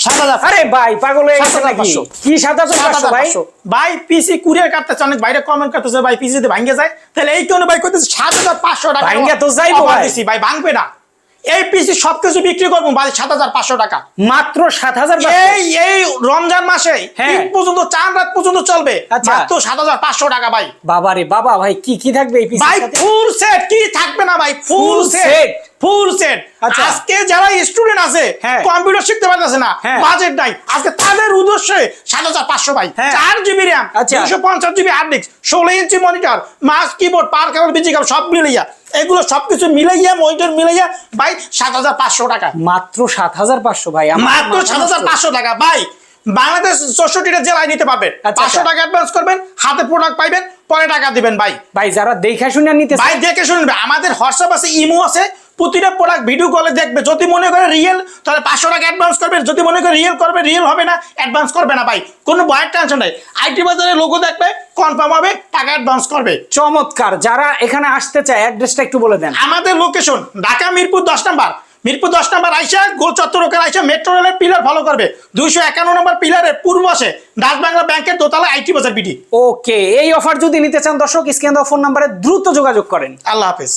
7,000। আরে ভাই পাগল হয়ে গেছে নাকি? 7,500 কি 7,500 ভাই? ভাই পিসি কুরিয়ার কাটতেছে, অনেক বাইরে কমেন্ট করতেছে ভাই পিসি যদি ভাঙ্গে যায় তাহলে এই কোন ভাই কইতেছে 7,500 টাকা ভাঙ্গে তো যাইবো offer ভাই। দিছি ভাই, ভাঙবে না। এই পিসি সবকিছু বিক্রি করবো ভাই 7,500 টাকা। মাত্র 7,500। এই রমজান মাসে হ্যাঁ। ঈদ পর্যন্ত, চাঁদ রাত পর্যন্ত চলবে, আচ্ছা। মাত্র 7,500 টাকা ভাই। বাবা রে বাবা, ভাই কি কি থাকবে এই পিসের ভাই সাথে? ফুল সেট কি থাকবে না ভাই, ফুল Full set, set। Full set. আচ্ছা। আজকে যারা স্টুডেন্ট আছে হ্যাঁ। কম্পিউটার শিখতে পারতেছে না, হ্যাঁ। বাজেট নাই, আজকে তাদের উদ্দেশ্যে 7,500 ভাই। হ্যাঁ। 4GB RAM, আচ্ছা। 250GB hard disk, 16 inch monitor, mouse keyboard, পাওয়ার কেবল, বিজি কেবল সব মিলাইয়া, এগুলো সবকিছু মিলাইয়া, মনিটর মিলাইয়া ভাই 7,500 টাকা। মাত্র 7,500 ভাই। আমার মাত্র মাথা নষ্ট। 7,500 টাকা ভাই। বাংলাদেশ 64টা জেলায় নিতে পারবেন। আচ্ছা, 500 টাকা অ্যাডভান্স করবেন, হাতে প্রোডাক্ট পাইবেন, পরে টাকা দিবেন ভাই। ভাই যারা দেখা শুনে নিতে ভাই দেখে শুনবে, আমাদের হোয়াটসঅ্যাপ আছে, ইমো আছে, প্রতিটা প্রোডাক্ট ভিডিও কলে দেখবে। যদি মনে করে রিয়েল তাহলে 500 টাকা অ্যাডভান্স করবে, যদি মনে করে রিয়েল করবে, রিয়েল হবে না অ্যাডভান্স করবে না ভাই, কোনো ভয়ের টেনশন নাই। আইটি বাজারের লোগো দেখবে, কনফার্ম হবে, টাকা অ্যাডভান্স করবে। চমৎকার। যারা এখানে আসতে চায় অ্যাড্রেসটা একটু বলে দেন। আমাদের লোকেশন ঢাকা মিরপুর 10 নম্বর, মিরপুর 10 নম্বর আইসা গোল চত্বর ওখানে আইসা মেট্রো রেলের পিলার ফলো করবে, 251 নম্বর পিলারের পূর্ব পাশে ডাচ বাংলা ব্যাংকের দোতলায় আইটি বাজার বিডি। ওকে, এই অফার যদি নিতে চান দর্শক, স্ক্রিনে দেওয়া ফোন নাম্বারে দ্রুত যোগাযোগ করেন। আল্লাহ হাফেজ।